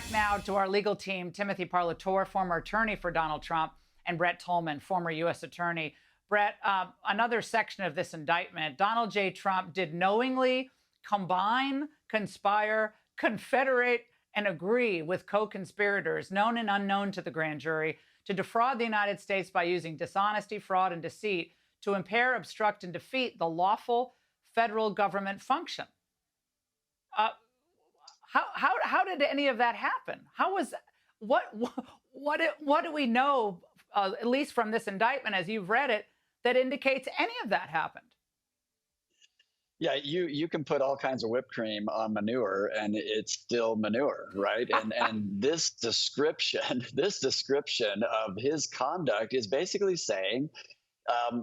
back now to our legal team, Timothy Parlatore, former attorney for Donald Trump, and Brett Tolman, former U.S. attorney. Brett, another section of this indictment, Donald J. Trump did knowingly combine, conspire, confederate, and agree with co-conspirators, known and unknown to the grand jury, to defraud the United States by using dishonesty, fraud, and deceit to impair, obstruct, and defeat the lawful federal government function. How did any of that happen? How was what do we know, at least from this indictment as you've read it, that indicates any of that happened? Yeah, you can put all kinds of whipped cream on manure and it's still manure, right? And this description of his conduct is basically saying,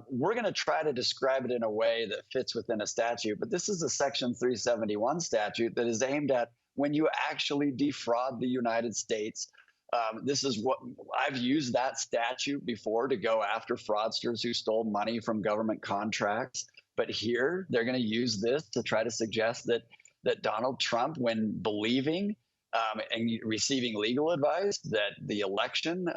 we're going to try to describe it in a way that fits within a statute, but this is a Section 371 statute that is aimed at when you actually defraud the United States. This is what I've used that statute before to go after fraudsters who stole money from government contracts. But here they're going to use this to try to suggest that Donald Trump, when believing and receiving legal advice that the election,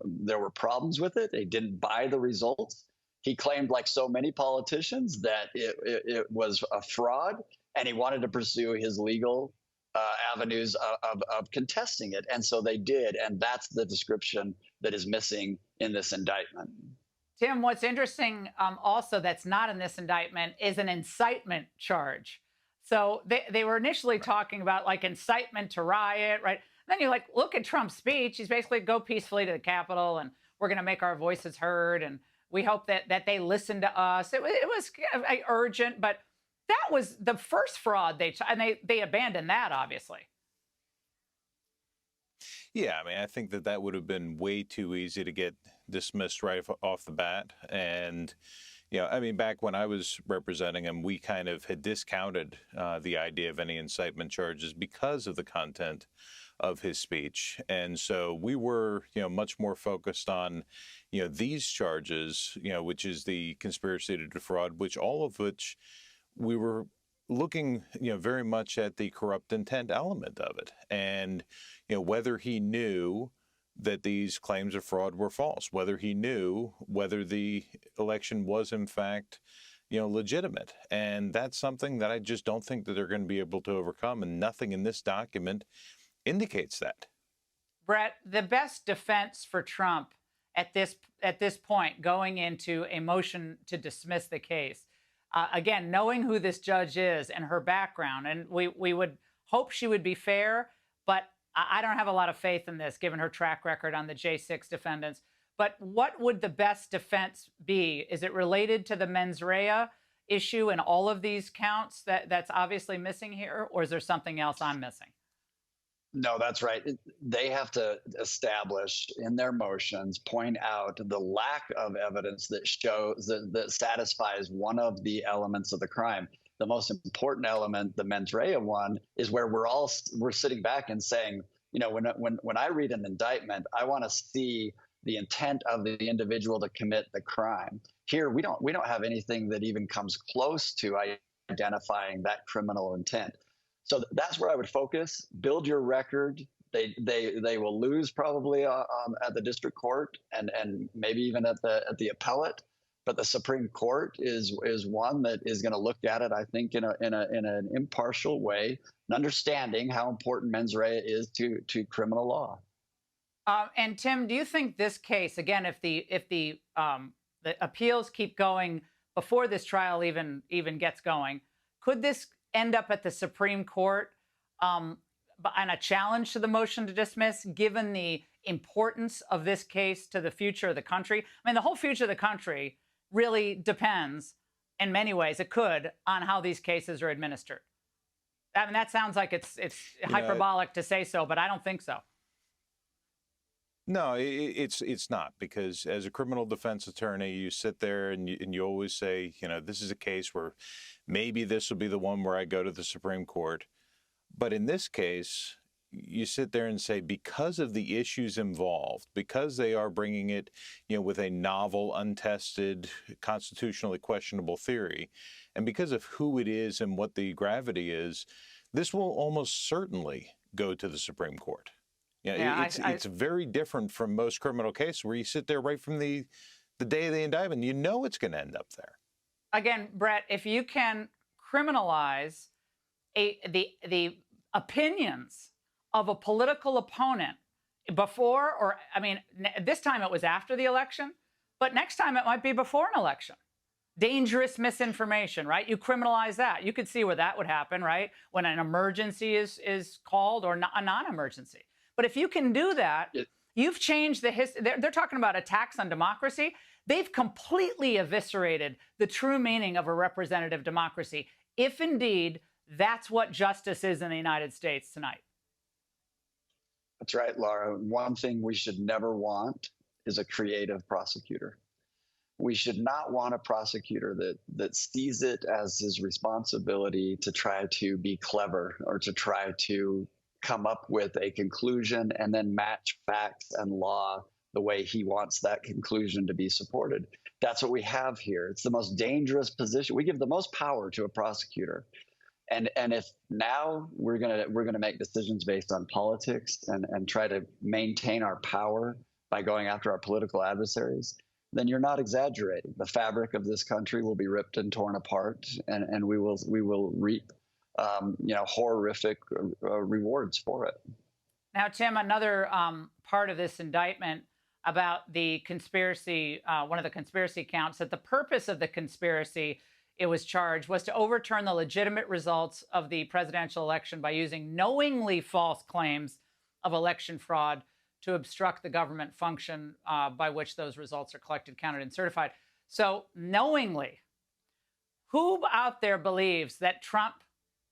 there were problems with it, they didn't buy the results. He claimed, like so many politicians, that it was a fraud, and he wanted to pursue his legal avenues of contesting it. And so they did. And that's the description that is missing in this indictment. Tim, what's interesting also that's not in this indictment is an incitement charge. So they were initially talking about like incitement to riot, right? And then you like look at Trump's speech. He's basically go peacefully to the Capitol and we're going to make our voices heard. And we hope that they listen to us. It was urgent, but that was the first fraud they abandoned that, obviously. Yeah, I mean, I think that would have been way too easy to get dismissed right off the bat. And, I mean, back when I was representing him, we kind of had discounted the idea of any incitement charges because of the content of his speech. And so we were, much more focused on, these charges, which is the conspiracy to defraud, which we were looking, very much at the corrupt intent element of it. And, whether he knew that these claims of fraud were false, whether he knew whether the election was in fact, legitimate. And that's something that I just don't think that they're going to be able to overcome. And nothing in this document indicates that. Brett, the best defense for Trump at this point, going into a motion to dismiss the case, again, knowing who this judge is and her background, and we would hope she would be fair, but I don't have a lot of faith in this, given her track record on the J6 defendants. But what would the best defense be? Is it related to the mens rea issue and all of these counts that's obviously missing here, or is there something else I'm missing? No, that's right. They have to establish in their motions, point out the lack of evidence that shows that satisfies one of the elements of the crime. The most important element, the mens rea one, is where we're sitting back and saying, when I read an indictment, I want to see the intent of the individual to commit the crime. Here, we don't have anything that even comes close to identifying that criminal intent. So that's where I would focus. Build your record. They will lose probably at the district court and maybe even at the appellate. But the Supreme Court is one that is going to look at it, I think, in an impartial way, and understanding how important mens rea is to criminal law. And Tim, do you think this case, again, if the appeals keep going before this trial even gets going, could this end up at the Supreme Court on a challenge to the motion to dismiss, given the importance of this case to the future of the country? I mean, the whole future of the country really depends, in many ways, it could, on how these cases are administered. I mean, that sounds like it's hyperbolic to say so, but I don't think so. No, it's not, because as a criminal defense attorney, you sit there and you always say, this is a case where maybe this will be the one where I go to the Supreme Court. But in this case, you sit there and say, because of the issues involved, because they are bringing it, with a novel, untested, constitutionally questionable theory, and because of who it is and what the gravity is, this will almost certainly go to the Supreme Court. You know, Yeah, it's very different from most criminal cases where you sit there right from the day of the indictment, you know it's going to end up there. again, Brett, if you can criminalize the opinions of a political opponent before, or I mean, this time it was after the election, but next time it might be before an election. Dangerous misinformation, right? You criminalize that. You could see where that would happen, right? When an emergency is called or a non-emergency. But if you can do that, you've changed the history. They're talking about attacks on democracy. They've completely eviscerated the true meaning of a representative democracy, if indeed that's what justice is in the United States tonight. That's right, Laura. One thing we should never want is a creative prosecutor. We should not want a prosecutor that sees it as his responsibility to try to be clever or to try to come up with a conclusion and then match facts and law the way he wants that conclusion to be supported. That's what we have here. It's the most dangerous position. We give the most power to a prosecutor. And if now we're gonna make decisions based on politics and try to maintain our power by going after our political adversaries, then you're not exaggerating. The fabric of this country will be ripped and torn apart, and we will reap horrific rewards for it. Now, Tim, another part of this indictment about the conspiracy, one of the conspiracy counts, that the purpose of the conspiracy it was charged was to overturn the legitimate results of the presidential election by using knowingly false claims of election fraud to obstruct the government function by which those results are collected, counted, and certified. So knowingly, who out there believes that Trump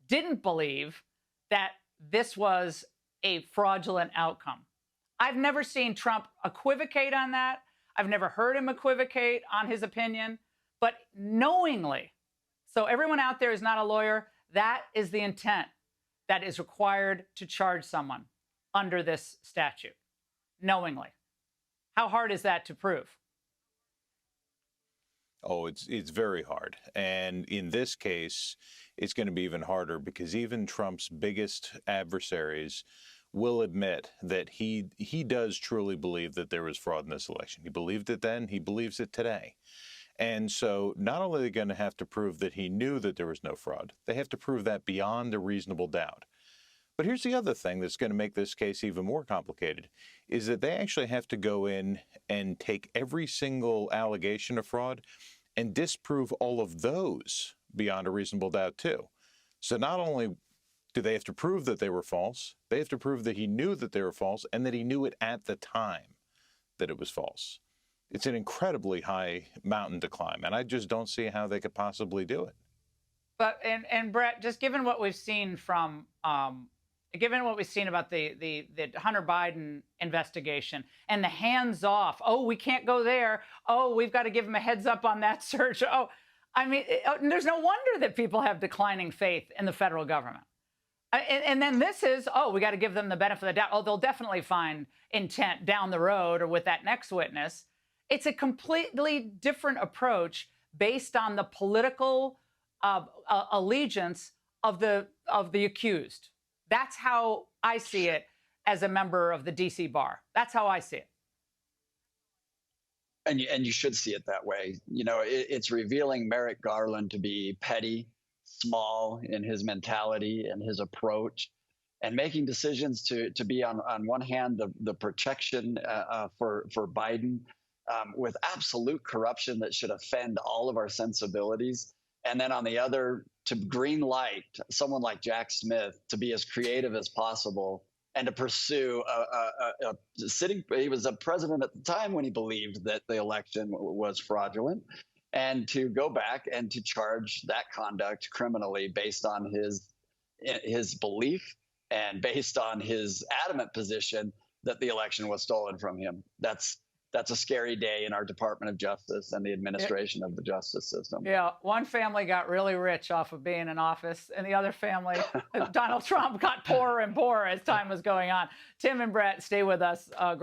didn't believe that this was a fraudulent outcome? I've never seen Trump equivocate on that. I've never heard him equivocate on his opinion, but knowingly. So everyone out there is not a lawyer. That is the intent that is required to charge someone under this statute. Knowingly. How hard is that to prove? Oh, it's very hard. And in this case, it's going to be even harder because even Trump's biggest adversaries will admit that he does truly believe that there was fraud in this election. He believed it then, he believes it today. And so not only are they going to have to prove that he knew that there was no fraud, they have to prove that beyond a reasonable doubt. But here's the other thing that's going to make this case even more complicated, is that they actually have to go in and take every single allegation of fraud and disprove all of those beyond a reasonable doubt too. So not only do they have to prove that they were false, they have to prove that he knew that they were false and that he knew it at the time that it was false. It's an incredibly high mountain to climb, and I just don't see how they could possibly do it. But and Brett, just given what we've seen from given what we've seen about the Hunter Biden investigation and the hands off, oh, we can't go there. Oh, we've got to give him a heads up on that search. Oh, I mean, there's no wonder that people have declining faith in the federal government. And then this is, oh, we got to give them the benefit of the doubt. Oh, they'll definitely find intent down the road or with that next witness. It's a completely different approach based on the political allegiance of the accused. That's how I see it as a member of the DC bar. That's how I see it. And you should see it that way. You know, it's revealing Merrick Garland to be petty, small in his mentality and his approach, and making decisions to be on one hand the protection for Biden with absolute corruption that should offend all of our sensibilities. And then on the other, to green light someone like Jack Smith to be as creative as possible and to pursue he was a president at the time when he believed that the election was fraudulent, and to go back and to charge that conduct criminally based on his belief and based on his adamant position that the election was stolen from him. That's a scary day in our Department of Justice and the administration of the justice system. Yeah, one family got really rich off of being in office, and the other family, Donald Trump, got poorer and poorer as time was going on. Tim and Brett, stay with us. Great.